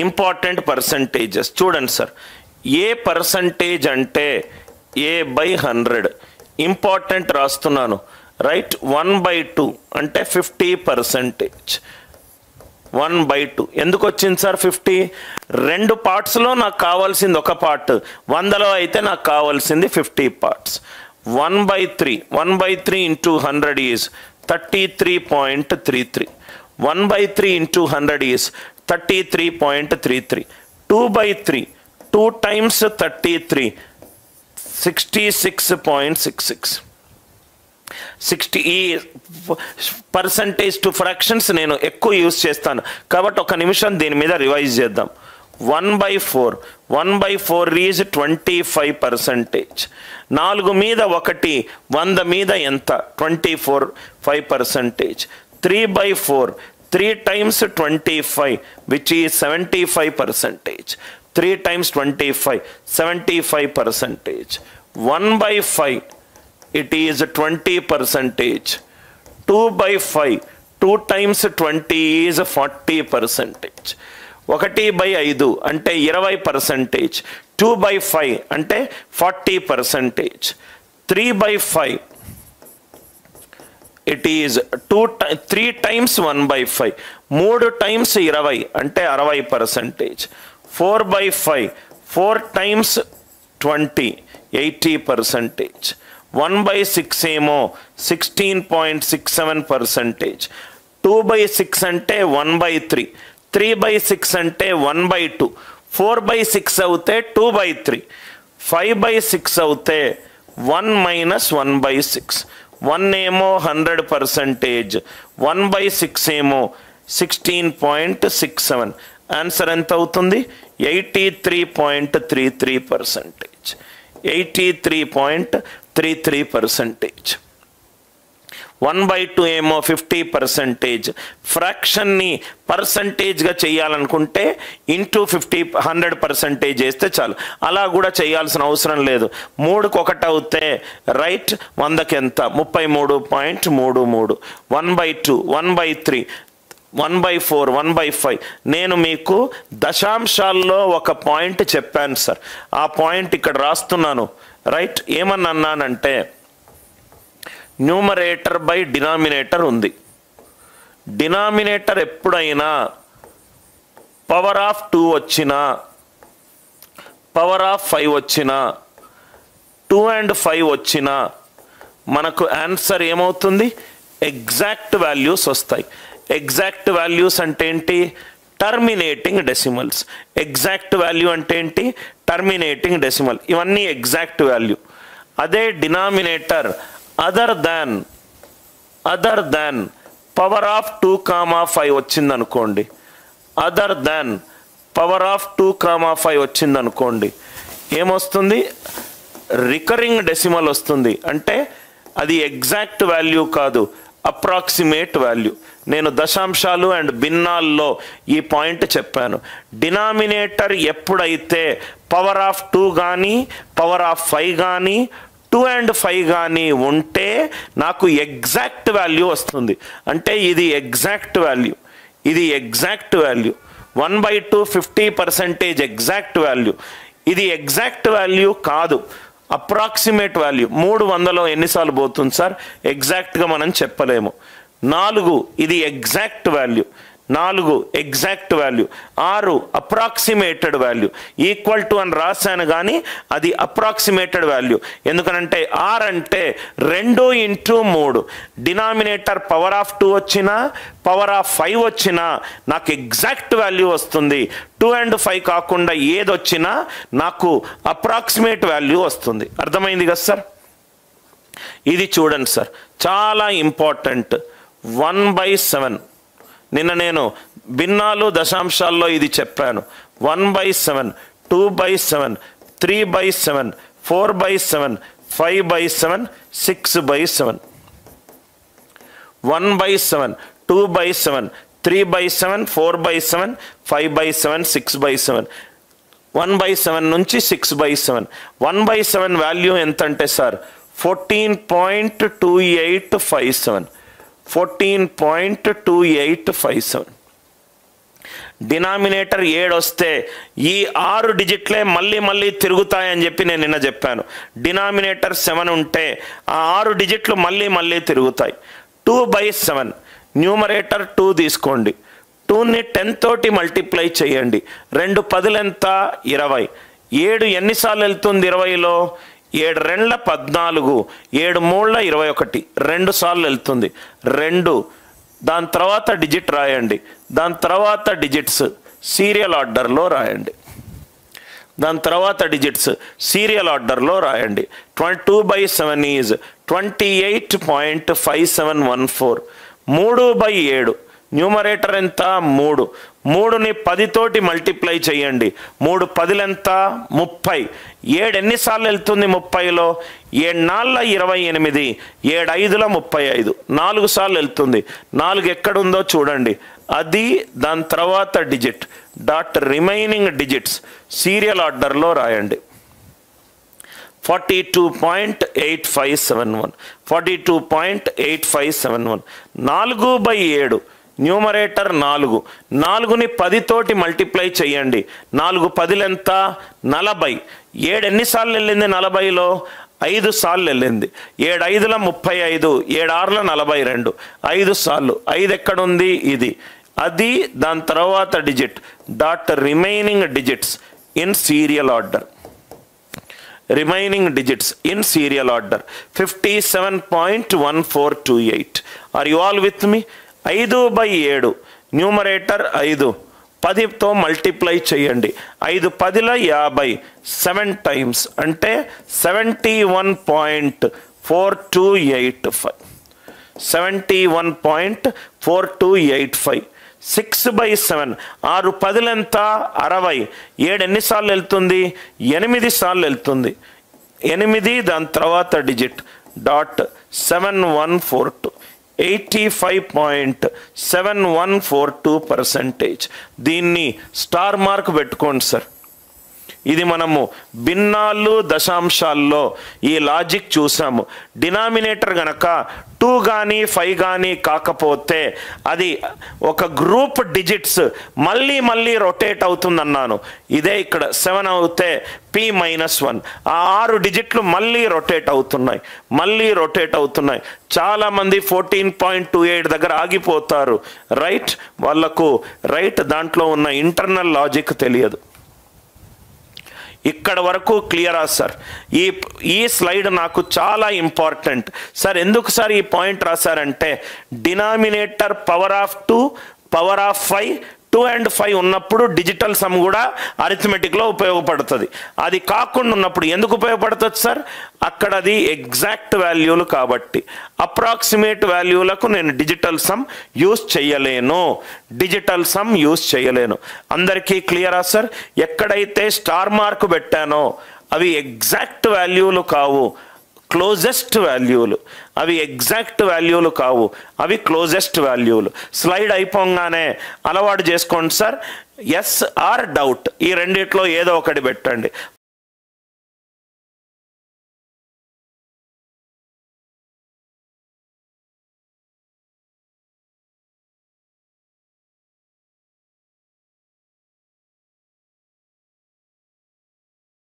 Important percentages చూడండి sir. ఏ percentage అంటే A/100 important రాస్తున్నాను, రైట్. 1/2 అంటే 50%. 1/2 ఎందుకు వచ్చింది సార్ 50? 2 పార్ట్స్లో నాకు కావాల్సింది ఒక పార్ట్, 100లో అయితే నాకు కావాల్సింది 50 parts. 1/3 into 100 is 33.33. 1/3 into 100 is 33.33. 2/3 2 times 33 66.66. 60. ఈ పర్సంటేజ్ టు ఫ్రాక్షన్స్ నేను ఎక్కువ యూజ్ చేస్తాను కాబట్టి ఒక నిమిషం దీని మీద రివైజ్ చేద్దాం. 1/4 ఈజ్ 25%. 4 మీద 1, 100 మీద ఎంత? 25%. 3/4 3 times 25 which is 75%. 3 times 25 75%. 1/5 it is 20%. 2/5 2 times 20 is 40%. 1/5 అంటే 20%. 2/5 అంటే 40%. 3/5 it is 3 times 1/5 3 times 20 అంటే 60%. 4/5 4 times 20 80%. 1/6 ఏమో 16.67%. 2/6 అంటే 1/3. 3/6 అంటే 1/2. 4/6 అవుతే 2/3. 5/6 అవుతే 1 minus 1/6. 1 ఏమో 100%. 1/6 ఏమో 16.67. ఆన్సర్ ఎంత అవుతుంది? 83.33%. 83.33%. 1/2 ఏమో 50%. ఫ్రాక్షన్ని పర్సంటేజ్గా చేయాలనుకుంటే ఇంటూ 100% వేస్తే చాలు. అలా కూడా చేయాల్సిన అవసరం లేదు. 3కి 1 అవుతే రైట్ 100కి ఎంత? 33.33. 1/2 1/3 1/4 1/5. నేను మీకు దశాంశాల్లో ఒక పాయింట్ చెప్పాను సార్, ఆ పాయింట్ ఇక్కడ రాస్తున్నాను, రైట్. ఏమన్నానంటే న్యూమరేటర్ బై డినామినేటర్ ఉంది. డినామినేటర్ ఎప్పుడైనా పవర్ ఆఫ్ 2 వచ్చినా, పవర్ ఆఫ్ 5 వచ్చినా, 2 and 5 వచ్చినా మనకు ఆన్సర్ ఏమవుతుంది? ఎగ్జాక్ట్ వాల్యూస్ వస్తాయి. ఎగ్జాక్ట్ వాల్యూస్ అంటే ఏంటి? Terminating decimals. ఎగ్జాక్ట్ వాల్యూ అంటే ఏంటి? Terminating decimal. ఇవన్నీ ఎగ్జాక్ట్ వాల్యూ. అదే denominator other than power of 2,5 వచ్చిందనుకోండి, అదర్ దాన్ పవర్ ఆఫ్ 2,5 వచ్చిందనుకోండి, ఏమొస్తుంది? రికరింగ్ డెసిమల్ వస్తుంది. అంటే అది ఎగ్జాక్ట్ వాల్యూ కాదు, అప్రాక్సిమేట్ వాల్యూ. నేను దశాంశాలు అండ్ భిన్నాల్లో ఈ పాయింట్ చెప్పాను. డినామినేటర్ ఎప్పుడైతే పవర్ ఆఫ్ 2 కానీ పవర్ ఆఫ్ 5 కానీ 2 and 5 కానీ ఉంటే నాకు ఎగ్జాక్ట్ వాల్యూ వస్తుంది. అంటే ఇది ఎగ్జాక్ట్ వాల్యూ, ఇది ఎగ్జాక్ట్ వాల్యూ. 1/2 50% exact value. ఇది ఎగ్జాక్ట్ వాల్యూ కాదు, అప్రాక్సిమేట్ వాల్యూ. 300లో ఎన్నిసార్లు పోతుంది సార్? ఎగ్జాక్ట్గా మనం చెప్పలేము. 4 ఇది exact value. 4 exact value. 6 approximated value. Equal to అని రాశాను కానీ అది అప్రాక్సిమేటెడ్ వాల్యూ. ఎందుకనంటే 6 అంటే 2 into 3. డినామినేటర్ పవర్ ఆఫ్ 2 వచ్చినా పవర్ ఆఫ్ 5 వచ్చినా నాకు ఎగ్జాక్ట్ వాల్యూ వస్తుంది. 2 and 5 కాకుండా ఏదొచ్చినా నాకు అప్రాక్సిమేట్ వాల్యూ వస్తుంది. అర్థమైంది కదా సార్? ఇది చూడండి సార్, చాలా ఇంపార్టెంట్. 1/7 నిన్న నేను భిన్నాలు దశాంశాల్లో ఇది చెప్పాను. 1/7 2/7 3/7 4/7 5/7 6/7. 1/7 2/7 3/7 4/7 5/7 6/7. 1/7 నుంచి 6/7. 1/7 వాల్యూ ఎంత అంటే సార్ 14.2857. 14.2857. డినామినేటర్ 7 వస్తే ఈ 6 డిజిట్లే మళ్ళీ మళ్ళీ తిరుగుతాయని చెప్పి నేను నిన్న చెప్పాను. డినామినేటర్ 7 ఉంటే ఆ 6 డిజిట్లు మళ్ళీ మళ్ళీ తిరుగుతాయి. 2/7 న్యూమరేటర్ 2 తీసుకోండి. 2ని 10 తోటి మల్టిప్లై చేయండి. 2 10లు ఎంత? 20. 7 ఎన్నిసార్లు వెళ్తుంది 20లో? 7 2ల 14, 7 3ల 21, 2 సార్లు వెళ్తుంది. 2. దాని తర్వాత డిజిట్ రాయండి. దాని తర్వాత డిజిట్స్ సీరియల్ ఆర్డర్లో రాయండి. 2/7 ఈజ్ 28.5714. 3/7 న్యూమరేటర్ ఎంత? 3. 3ని 10 తోటి మల్టిప్లై చేయండి. 3 10లు ఎంత? 30. 7 ఎన్నిసార్లు వెళ్తుంది 30లో? 7 4ల 28, 7 5ల 35, 4 సార్లు వెళ్తుంది. 4 ఎక్కడుందో చూడండి. అది దాని తర్వాత digit dot remaining digits serial ఆర్డర్లో రాయండి. 42.8571. 42.8571. 4/7 న్యూమరేటర్ 4. 4ని 10 తోటి మల్టిప్లై చేయండి. 4 10లు ఎంత? 40. 7 ఎన్నిసార్లు వెళ్ళింది 40లో? 5 సార్లు వెళ్ళింది. 7 5ల 35, 7 6ల 42, 5 సార్లు. 5 ఎక్కడుంది? ఇది. అది దాని తర్వాత digit dot remaining digits in serial order. Remaining digits in serial order 57.1428. Are you all with me? 5/7 numerator 5. 10తో మల్టిప్లై చేయండి. 5 10ల 50, 7 టైమ్స్ అంటే 71.4285. 71.4285. 6/7 6 10లు ఎంత? 60. 7 ఎన్నిసార్లు వెళ్తుంది? 8 సార్లు వెళ్తుంది. 8 దాని తర్వాత డిజిట్ డాట్ 7142. 85.7142%. దీన్ని స్టార్ మార్క్ పెట్టుకోండి సార్. ఇది మనము భిన్నాలు దశాంశాల్లో ఈ లాజిక్ చూసాము. డినామినేటర్ గనక 2 కానీ 5 కానీ కాకపోతే అది ఒక గ్రూప్ డిజిట్స్ మళ్ళీ మళ్ళీ రొటేట్ అవుతుందన్నాను. ఇదే ఇక్కడ 7 అవుతే P-1. ఆ 6 డిజిట్లు మళ్ళీ రొటేట్ అవుతున్నాయి. చాలామంది 14.28 దగ్గర ఆగిపోతారు. రైట్, వాళ్ళకు దాంట్లో ఉన్న ఇంటర్నల్ లాజిక్ తెలియదు. ఇక్కడ వరకు క్లియరా సార్? ఈ స్లైడ్ నాకు చాలా ఇంపార్టెంట్ సార్. ఎందుకు సార్ ఈ పాయింట్ రాశారంటే denominator power of 2, power of 5, 2 and 5 ఉన్నప్పుడు డిజిటల్ సమ్ కూడా అరిథమెటిక్లో ఉపయోగపడుతుంది. అది కాకుండా ఉన్నప్పుడు ఎందుకు ఉపయోగపడుతుంది సార్? అక్కడ అది ఎగ్జాక్ట్ వాల్యూలు కాబట్టి అప్రాక్సిమేట్ వాల్యూలకు నేను డిజిటల్ సమ్ యూజ్ చేయలేను. అందరికీ క్లియరా సార్? ఎక్కడైతే స్టార్ మార్క్ పెట్టానో అవి ఎగ్జాక్ట్ వాల్యూలు కావు, క్లోజెస్ట్ వాల్యూలు. అవి క్లోజెస్ట్ వాల్యూలు. స్లైడ్ అయిపోగానే అలవాటు చేసుకోండి సార్. ఎస్ ఆర్ డౌట్, ఈ రెండిట్లో ఏదో ఒకటి పెట్టండి.